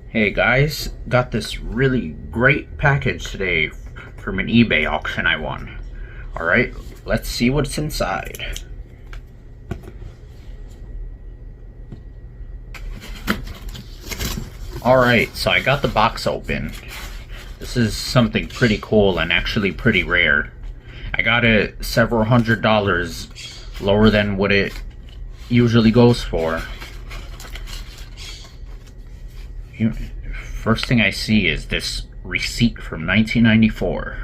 Hey guys, got this really great package today from an eBay auction I won. Alright, let's see what's inside. Alright, so I got the box open. This is something pretty cool and actually pretty rare. I got it several $100s lower than what it usually goes for. First thing I see is this receipt from 1994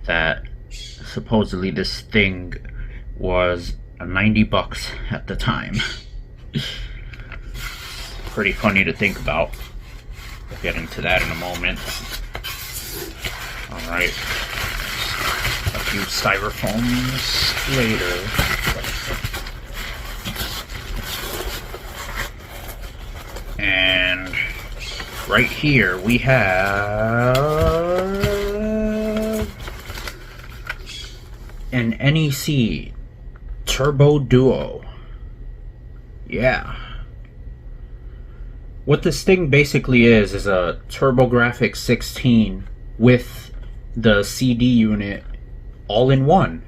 that supposedly this thing was $90 at the time. Pretty funny to think about. We'll get into that in a moment. Alright. A few styrofoams later. And right here we have an NEC Turbo Duo. Yeah. What this thing basically is a TurboGrafx 16 with the CD unit all in one.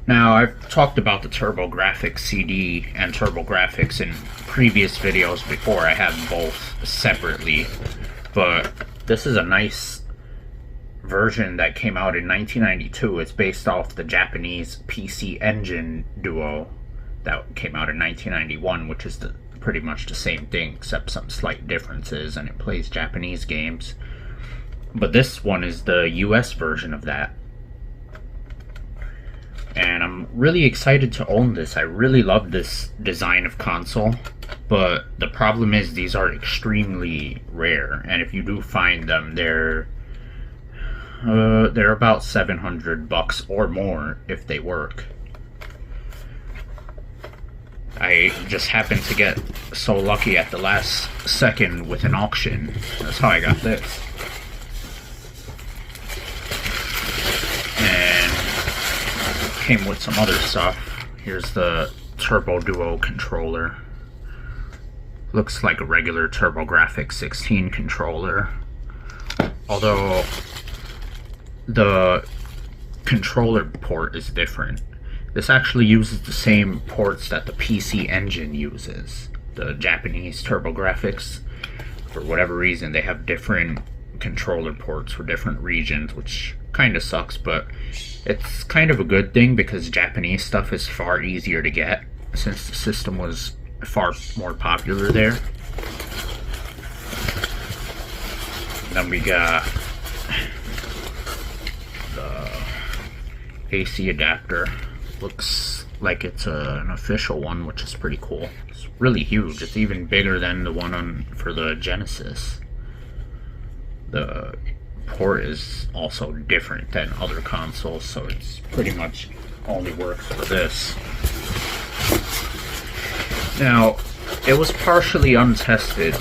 Now, I've talked about the TurboGrafx CD and TurboGrafx in previous videos before. I have both separately, but this is a nice version that came out in 1992. It's based off the Japanese PC Engine Duo that came out in 1991, which is pretty much the same thing except some slight differences, and it plays Japanese games. But this one is the US version of that. And I'm really excited to own this. I really love this design of console, but the problem is these are extremely rare, and if you do find them, they're about $700 or more if they work. I just happened to get so lucky at the last second with an auction. That's how I got this. Came with some other stuff. Here's the Turbo Duo controller. Looks like a regular TurboGrafx 16 controller, although the controller port is different. This actually uses the same ports that the PC Engine uses. The Japanese TurboGrafx, for whatever reason, they have different controller ports for different regions, which kind of sucks, but it's kind of a good thing because Japanese stuff is far easier to get since the system was far more popular there. Then we got the AC adapter. Looks like it's an official one, which is pretty cool. It's really huge. It's even bigger than the one for the Genesis. The port is also different than other consoles, so it's pretty much only works for this. Now, it was partially untested.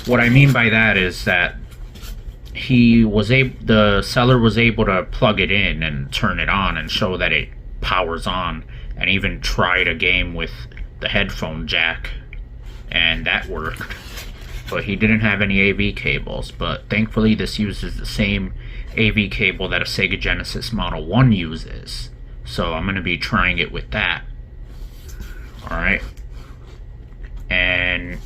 What I mean by that is that the seller was able to plug it in and turn it on and show that it powers on, and even tried a game with the headphone jack, and that worked. But he didn't have any AV cables, but thankfully this uses the same AV cable that a Sega Genesis Model 1 uses. So I'm going to be trying it with that. Alright. And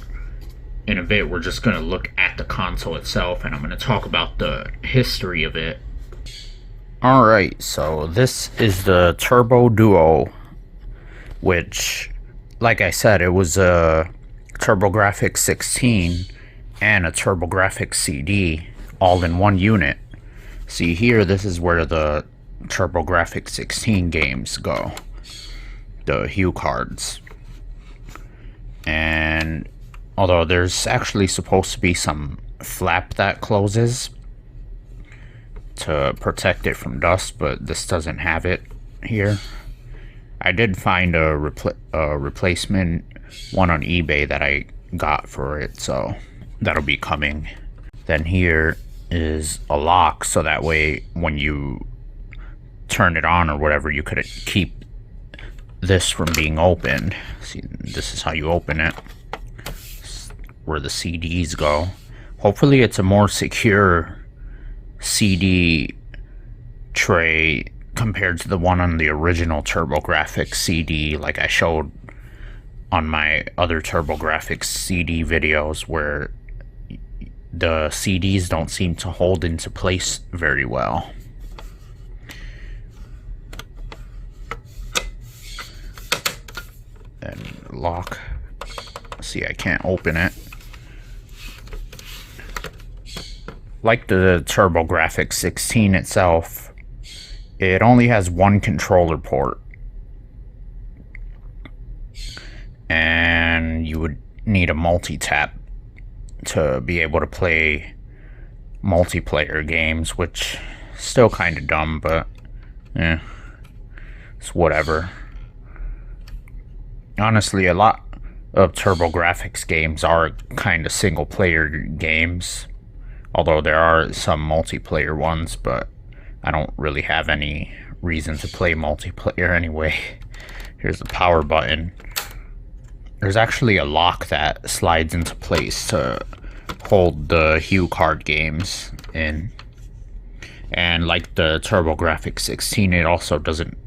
in a bit we're just going to look at the console itself, and I'm going to talk about the history of it. Alright, so this is the Turbo Duo, which, like I said, it was a TurboGrafx 16 and a TurboGrafx CD all in one unit. See here, this is where the TurboGrafx 16 games go, the Hue cards. And although there's actually supposed to be some flap that closes to protect it from dust, but this doesn't have it here. I did find a replacement one on eBay that I got for it, so that'll be coming. Then here is a lock, so that way when you turn it on or whatever, you could keep this from being opened. See, this is how you open it. where the CDs go. Hopefully it's a more secure CD tray compared to the one on the original TurboGrafx CD, like I showed on my other TurboGrafx CD videos, where the CDs don't seem to hold into place very well. And lock. See, I can't open it. Like the TurboGrafx 16 itself, it only has one controller port. And you would need a multi-tap to be able to play multiplayer games, which is still kind of dumb, but it's whatever. Honestly, a lot of TurboGrafx games are kind of single-player games, although there are some multiplayer ones, but I don't really have any reason to play multiplayer anyway. Here's the power button. There's actually a lock that slides into place to hold the Hue card games in. And like the TurboGrafx 16, it also doesn't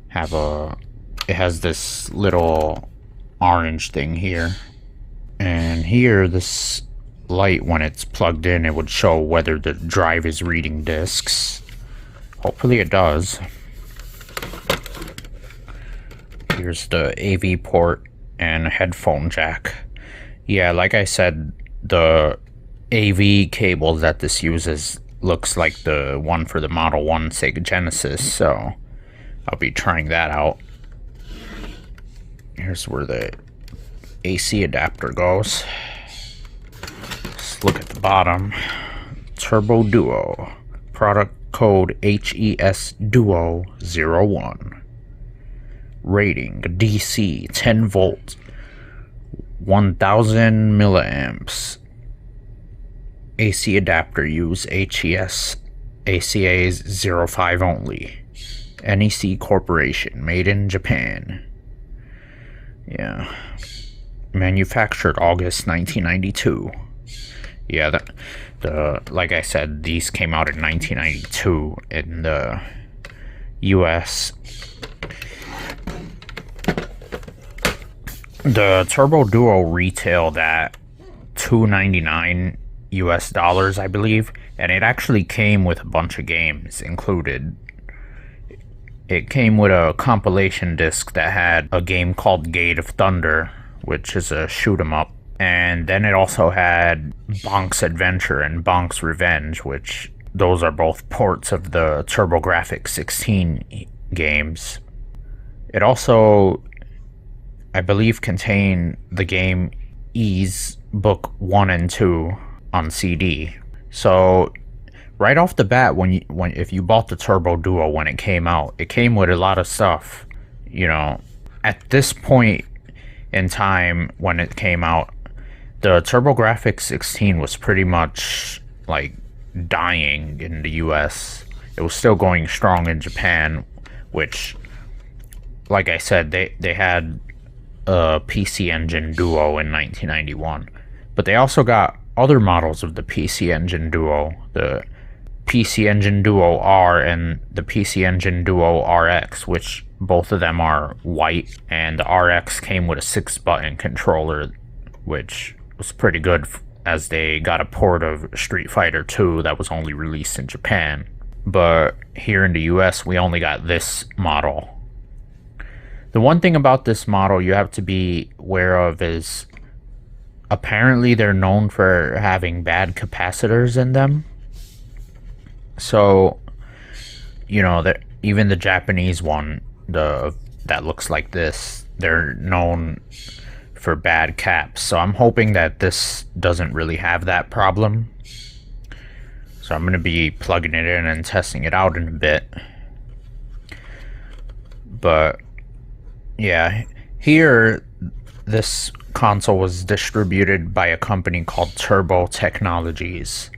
have a... It has this little orange thing here. And here, this light, when it's plugged in, it would show whether the drive is reading discs. Hopefully it does. Here's the AV port and a headphone jack. Yeah, like I said, the AV cable that this uses looks like the one for the Model 1 Sega Genesis, so I'll be trying that out. Here's where the AC adapter goes. Let's look at the bottom. Turbo Duo. Product code HES Duo 01. Rating DC 10 volt, 1000 milliamps. AC adapter use HES ACA 05 only. NEC Corporation, made in Japan. Yeah. Manufactured August 1992. Yeah, like I said, these came out in 1992 in the US. The Turbo Duo retailed at $299 US, I believe, and it actually came with a bunch of games included. It came with a compilation disc that had a game called Gate of Thunder, which is a shoot 'em up, and then it also had Bonk's Adventure and Bonk's Revenge, which those are both ports of the TurboGrafx 16 games. It also, I believe, contained the game Ys Book 1 and 2 on CD. So right off the bat, if you bought the Turbo Duo when it came out, it came with a lot of stuff. You know, at this point in time when it came out, the TurboGrafx 16 was pretty much like dying in the US. It was still going strong in Japan, which, like I said, they had a PC Engine Duo in 1991, but they also got other models of the PC Engine Duo, the PC Engine Duo R and the PC Engine Duo RX, which both of them are white, and the RX came with a 6-button controller, which was pretty good, as they got a port of Street Fighter 2 that was only released in Japan. But here in the US, we only got this model. The one thing about this model you have to be aware of is, apparently they're known for having bad capacitors in them. So, you know, that even the Japanese one, that looks like this, they're known for bad caps. So I'm hoping that this doesn't really have that problem. So I'm going to be plugging it in and testing it out in a bit. But yeah, here, this console was distributed by a company called Turbo Technologies.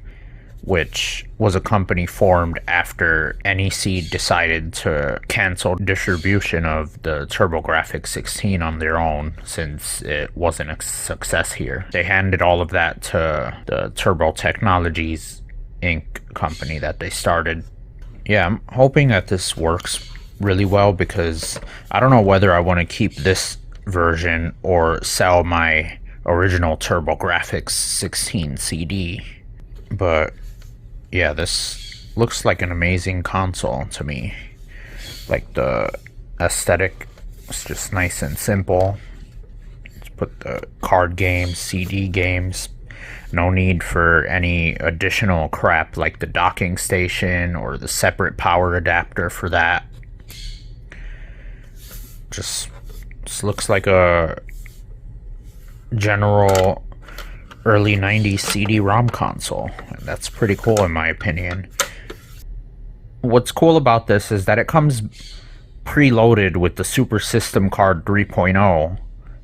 which was a company formed after NEC decided to cancel distribution of the TurboGrafx-16 on their own since it wasn't a success here. They handed all of that to the Turbo Technologies Inc. company that they started. Yeah, I'm hoping that this works really well because I don't know whether I want to keep this version or sell my original TurboGrafx-16 CD. But yeah, this looks like an amazing console to me. Like the aesthetic is just nice and simple. Let's put the card games, CD games. No need for any additional crap like the docking station or the separate power adapter for that. Just looks like a general early 90s CD-ROM console. And that's pretty cool in my opinion. What's cool about this is that it comes preloaded with the Super System Card 3.0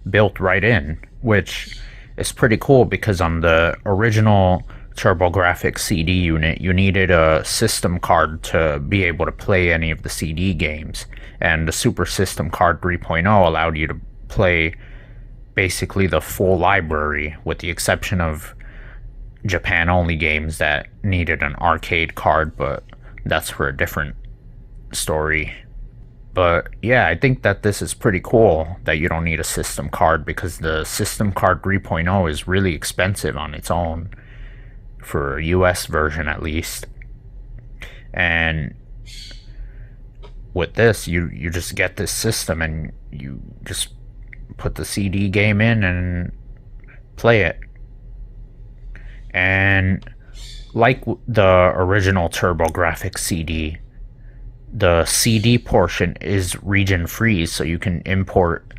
built right in, which is pretty cool because on the original TurboGrafx CD unit, you needed a system card to be able to play any of the CD games, and the Super System Card 3.0 allowed you to play basically the full library, with the exception of Japan-only games that needed an arcade card, but that's for a different story. But yeah, I think that this is pretty cool that you don't need a system card, because the System Card 3.0 is really expensive on its own, for a US version at least. And with this, you just get this system and you just put the CD game in and play it. And like the original TurboGrafx CD, the CD portion is region free, so you can import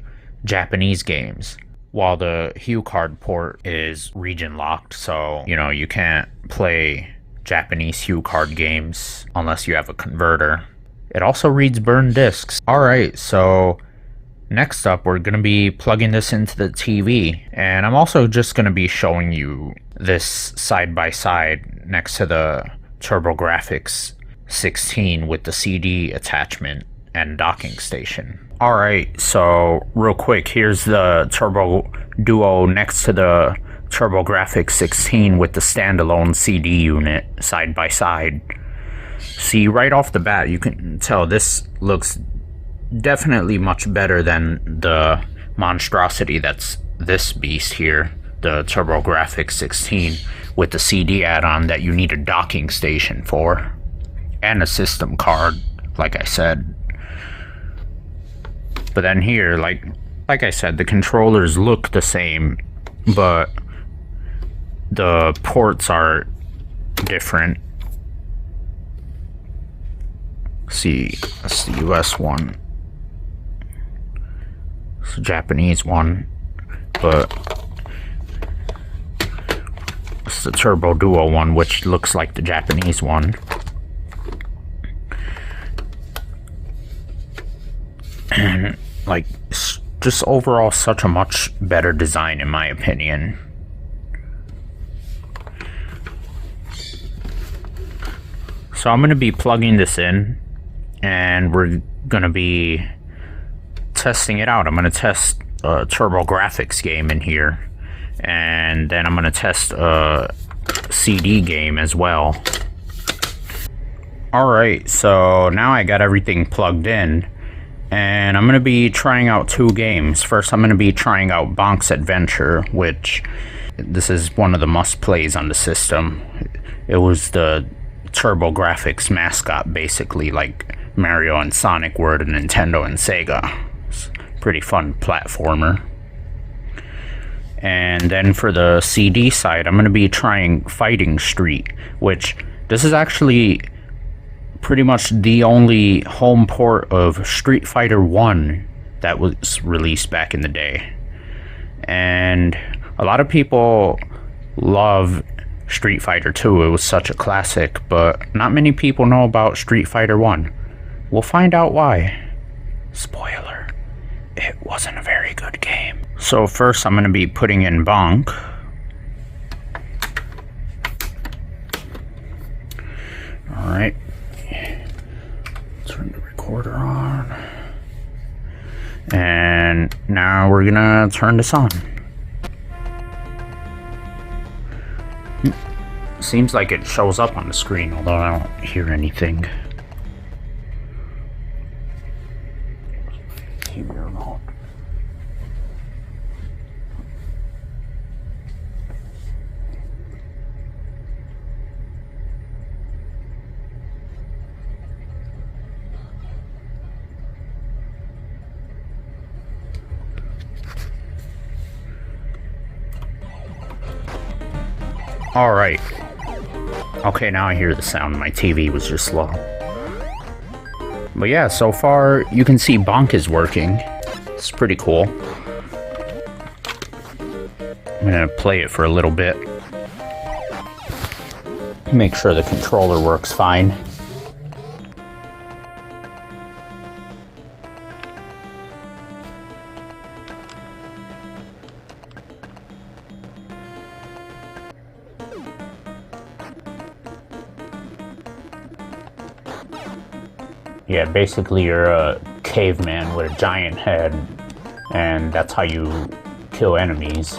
Japanese games, while the HuCard port is region locked, so you can't play Japanese HuCard games unless you have a converter. It also reads burned discs. Alright, so next up, we're going to be plugging this into the TV, and I'm also just going to be showing you this side by side next to the TurboGrafx-16 with the CD attachment and docking station. Alright, so real quick, here's the Turbo Duo next to the TurboGrafx-16 with the standalone CD unit side by side. See, right off the bat, you can tell this looks definitely much better than the monstrosity that's this beast here, the TurboGrafx-16 with the CD add-on that you need a docking station for, and a system card, like I said. But then here, like I said, the controllers look the same, but the ports are different. See, that's the US one. It's the Japanese one, but it's the Turbo Duo one, which looks like the Japanese one. And like, it's just overall such a much better design in my opinion. So I'm going to be plugging this in, and we're going to be testing it out. I'm going to test a TurboGrafx game in here, and then I'm going to test a CD game as well. Alright, so now I got everything plugged in, and I'm going to be trying out two games. First, I'm going to be trying out Bonk's Adventure, which this is one of the must-plays on the system. It was the TurboGrafx mascot, basically, like Mario and Sonic were to Nintendo and Sega. It's a pretty fun platformer. And then for the CD side, I'm going to be trying Fighting Street, which this is actually pretty much the only home port of Street Fighter 1 that was released back in the day. And a lot of people love Street Fighter 2. It was such a classic, but not many people know about Street Fighter 1. We'll find out why. Spoiler, it wasn't a very good game. So first I'm going to be putting in Bonk. Alright. Turn the recorder on. And now we're gonna turn this on. Seems like it shows up on the screen, although I don't hear anything. TV remote. Alright. Okay, now I hear the sound. My TV was just low. But yeah, so far you can see Bonk is working. It's pretty cool. I'm gonna play it for a little bit. Make sure the controller works fine. Yeah, basically you're a caveman with a giant head, and that's how you kill enemies.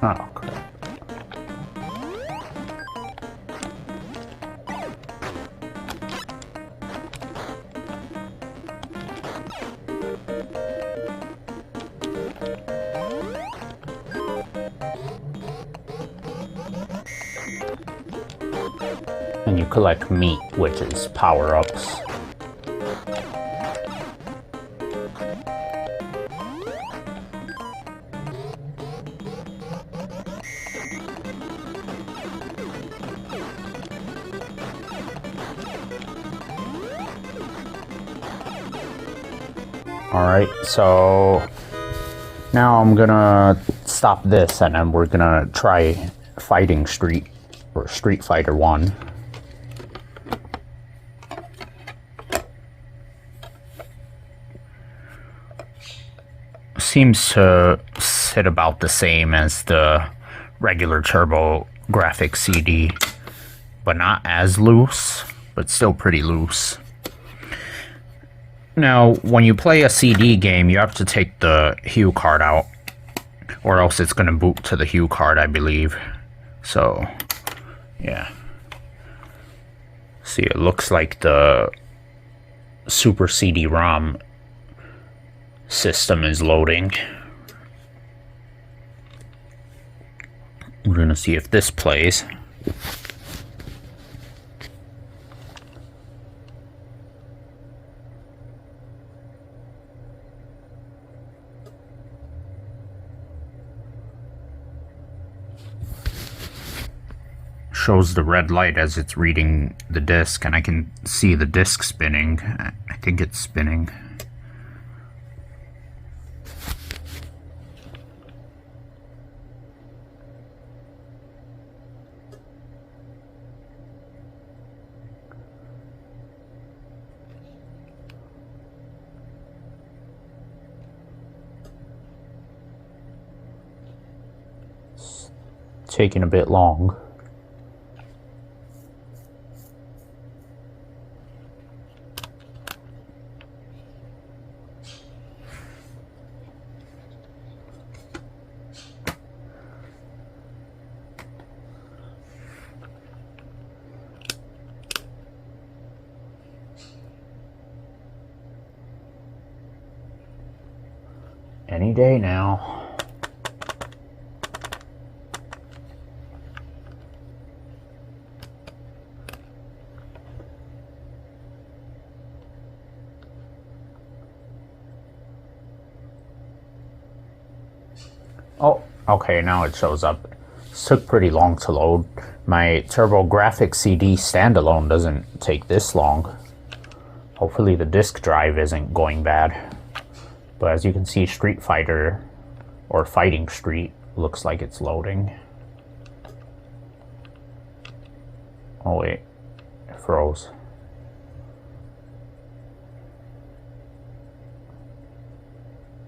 Oh, crap. And you collect meat, which is power-ups. Alright, so now I'm gonna stop this and then we're gonna try Fighting Street, or Street Fighter 1. Seems to sit about the same as the regular TurboGrafx CD, but not as loose, but still pretty loose. Now, when you play a CD game, you have to take the hue card out, or else it's going to boot to the hue card, I believe. So, yeah. See, it looks like the Super CD-ROM system is loading. We're going to see if this plays. Shows the red light as it's reading the disc, and I can see the disc spinning. I think it's spinning. It's taking a bit long. Any day now. Oh, okay, now it shows up. This took pretty long to load. My TurboGrafx CD standalone doesn't take this long. Hopefully the disk drive isn't going bad. But as you can see, Street Fighter, or Fighting Street, looks like it's loading. Oh wait, it froze.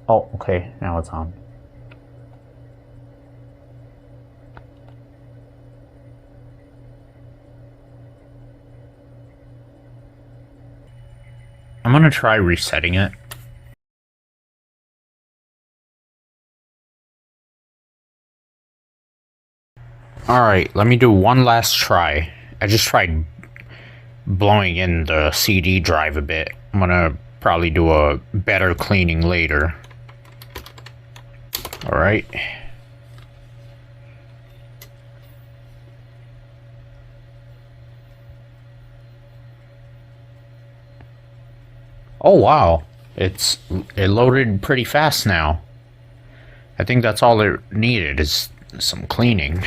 Oh, okay, now it's on. I'm gonna try resetting it. Alright, let me do one last try. I just tried blowing in the CD drive a bit. I'm gonna probably do a better cleaning later. Alright. Oh wow, it loaded pretty fast now. I think that's all it needed is some cleaning.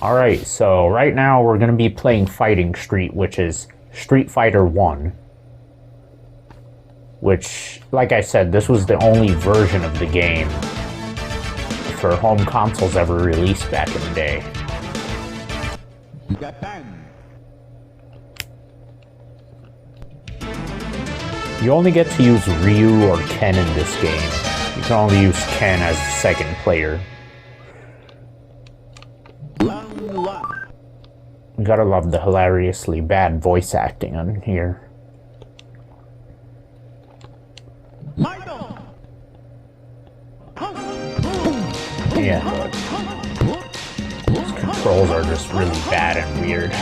Alright, so right now we're going to be playing Fighting Street, which is Street Fighter 1. Which, like I said, this was the only version of the game for home consoles ever released back in the day. You only get to use Ryu or Ken in this game. You can only use Ken as the second player. You gotta love the hilariously bad voice acting on here. Yeah, but these controls are just really bad and weird.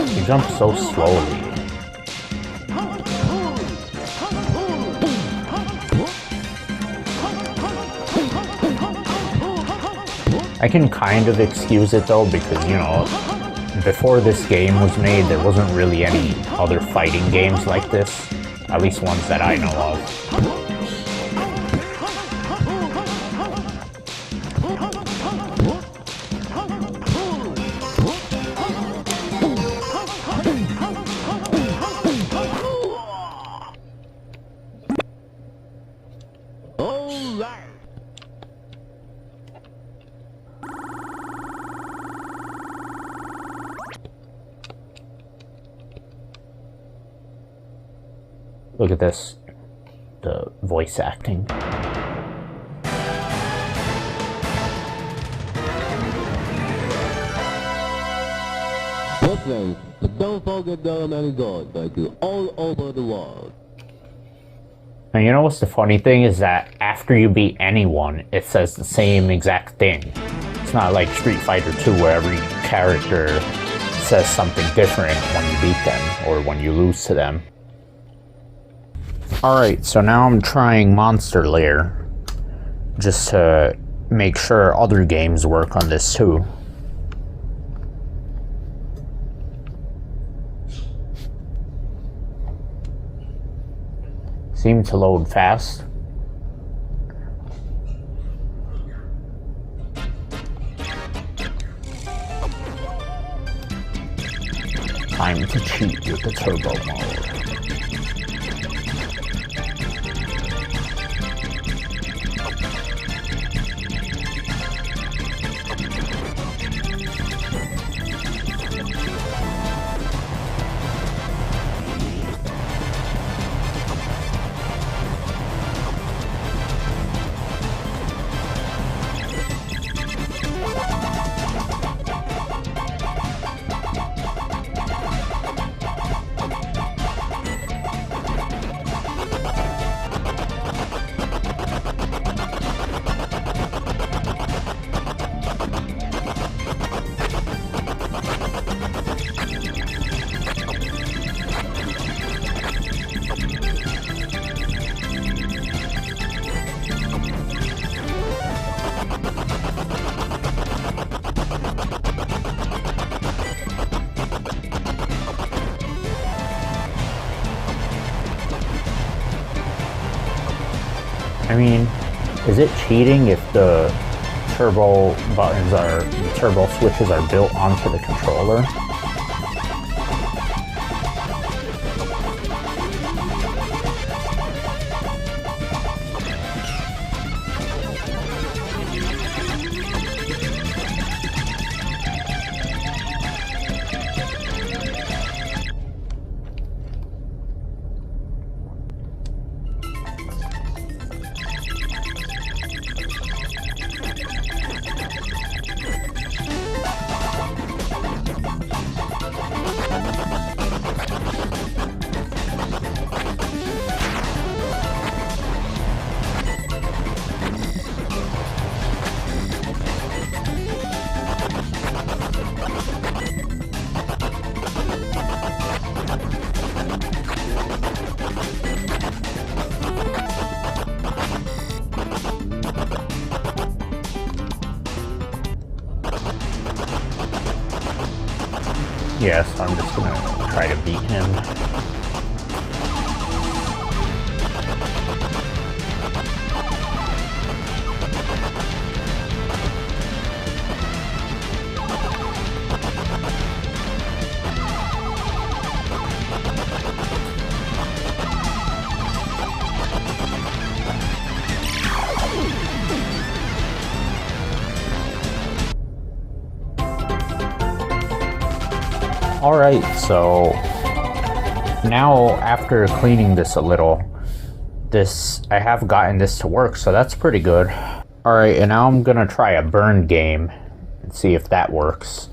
You jump so slowly. I can kind of excuse it though, because, you know, before this game was made, there wasn't really any other fighting games like this. At least ones that I know of. Look at this, the voice acting. Muslims, but don't forget there are many gods like you all over the world. And you know what's the funny thing is that after you beat anyone, it says the same exact thing. It's not like Street Fighter 2 where every character says something different when you beat them or when you lose to them. Alright, so now I'm trying Monster Lair, just to make sure other games work on this too. Seem to load fast. Time to cheat with the turbo mode. I mean, is it cheating if the turbo buttons are, the turbo switches are built onto the controller? Yes, I'm just gonna try to beat him. Alright, so now after cleaning this a little, I have gotten this to work, so that's pretty good. Alright, and now I'm gonna try a burn game and see if that works.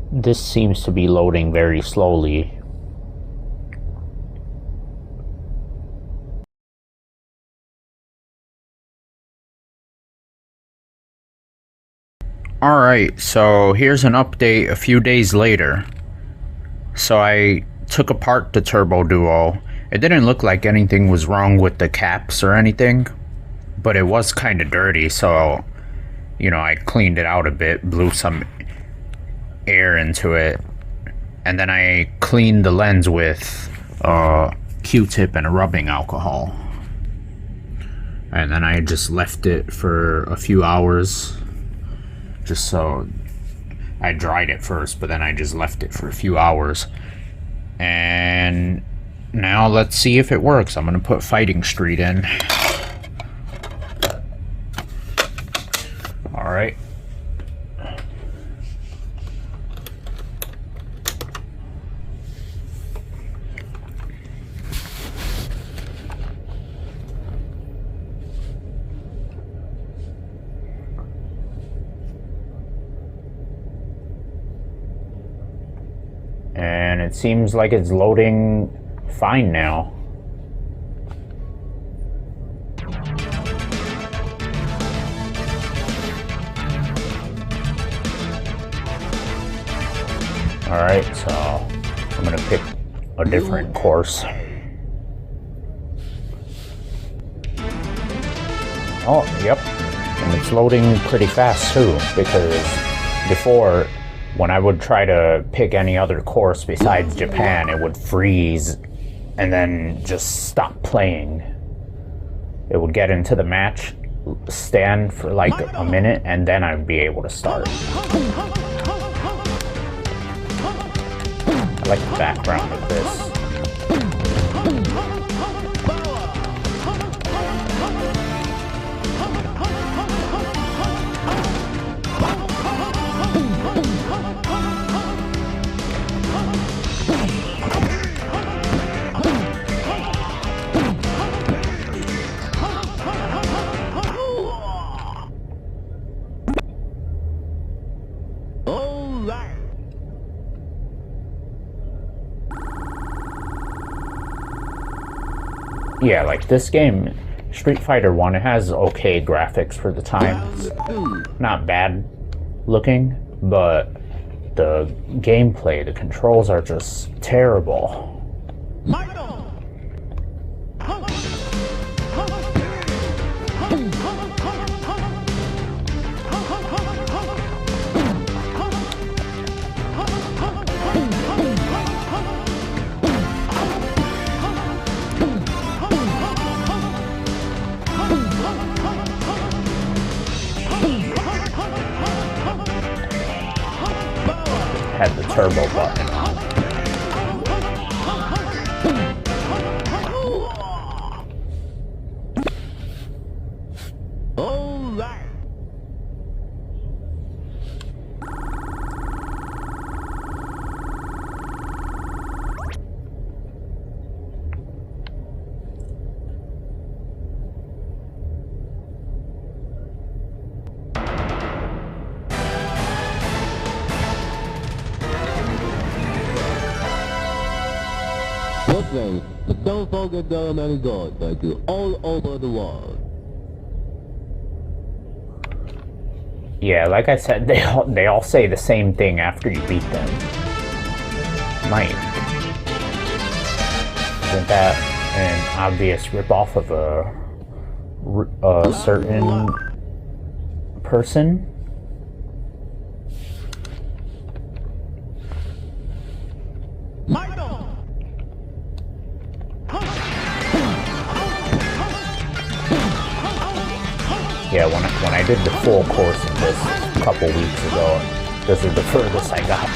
This seems to be loading very slowly. Alright, so here's an update a few days later. So I took apart the Turbo Duo. It didn't look like anything was wrong with the caps or anything, but it was kind of dirty, so, you know, I cleaned it out a bit, blew some air into it, and then I cleaned the lens with Q-tip and a rubbing alcohol, and then I just left it for a few hours, just so I dried it first, but then I just left it for a few hours. And now let's see if it works. I'm gonna put Fighting Street in. All right. And it seems like it's loading fine now. Alright, so I'm gonna pick a different course. Oh, yep. And it's loading pretty fast too, because before, when I would try to pick any other course besides Japan, it would freeze and then just stop playing. It would get into the match, stand for like a minute, and then I'd be able to start. I like the background of this. Yeah, like this game, Street Fighter 1, it has okay graphics for the time. It's not bad. looking, but the gameplay, the controls are just terrible. Had the turbo button on. All right. But don't forget there are many gods like you all over the world. Yeah, like I said, they all say the same thing after you beat them. Might. Isn't that an obvious ripoff of a certain person? Yeah, when I did the full course of this a couple weeks ago, this is the furthest I got.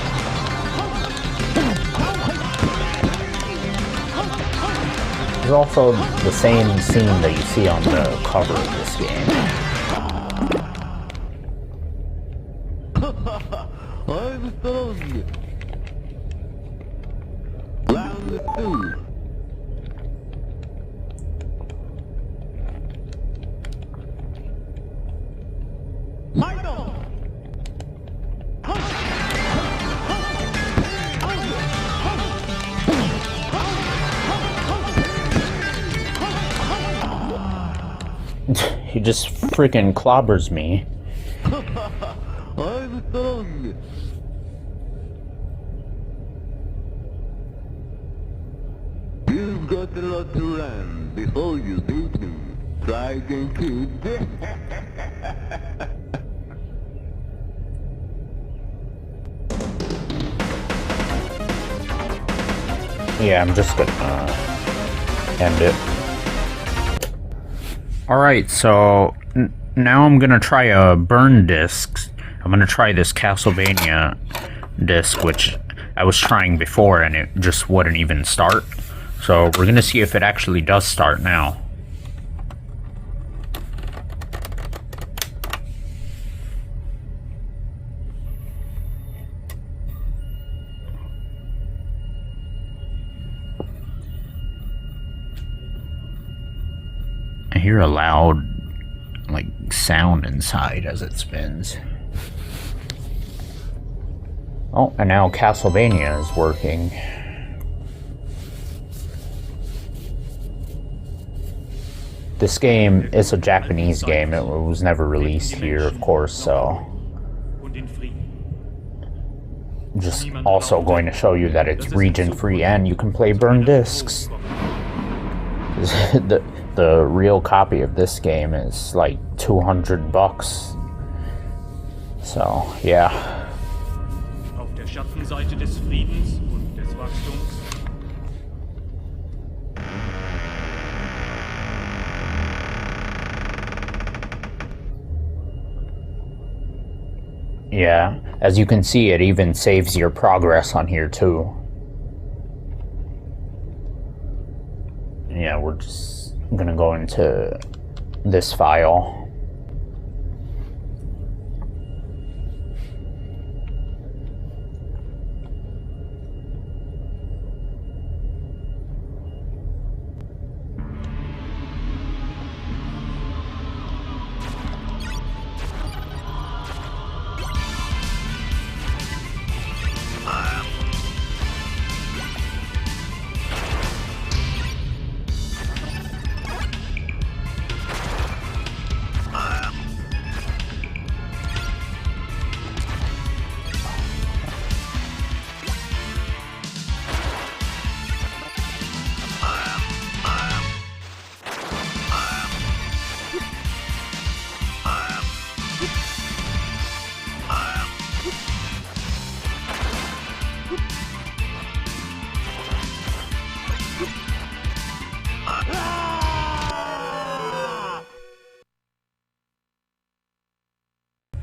There's also the same scene that you see on the cover of this game. I'm sorry. Round 2. He just freaking clobbers me. I'm sorry. You've got a lot to learn before you beat me. Try again, kid. Yeah, I'm just gonna end it. Alright, so now I'm gonna try a burn disc. I'm gonna try this Castlevania disc, which I was trying before and it just wouldn't even start. So we're gonna see if it actually does start now. I hear a loud, like, sound inside as it spins. Oh, and now Castlevania is working. This game is a Japanese game. It was never released here, of course, so... Just also going to show you that it's region-free and you can play burn discs. The real copy of this game is like $200. So, yeah. Auf der Schattenseite des Friedens und des Wachstums. Yeah, as you can see, it even saves your progress on here too. Yeah, we're just gonna go into this file.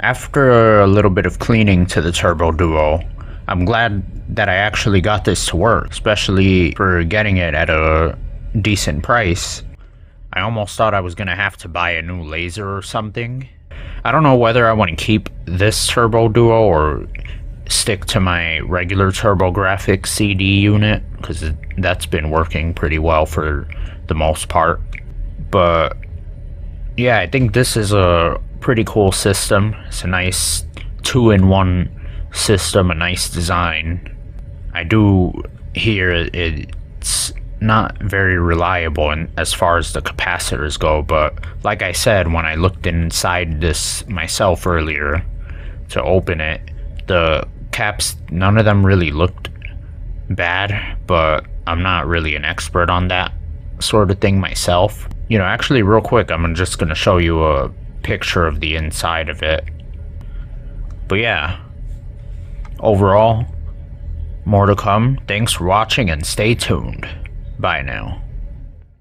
After a little bit of cleaning to the Turbo Duo, I'm glad that I actually got this to work, especially for getting it at a decent price. I almost thought I was gonna have to buy a new laser or something. I don't know whether I want to keep this Turbo Duo or stick to my regular TurboGrafx CD unit, because that's been working pretty well for the most part. But yeah, I think this is a pretty cool system. It's a nice 2-in-1 system, a nice design. I do hear it's not very reliable as far as the capacitors go, but like I said, when I looked inside this myself earlier to open it, the caps, none of them really looked bad, but I'm not really an expert on that sort of thing myself. You know, actually real quick, I'm just gonna show you a picture of the inside of it. But yeah, overall, more to come. Thanks for watching and stay tuned. Bye now.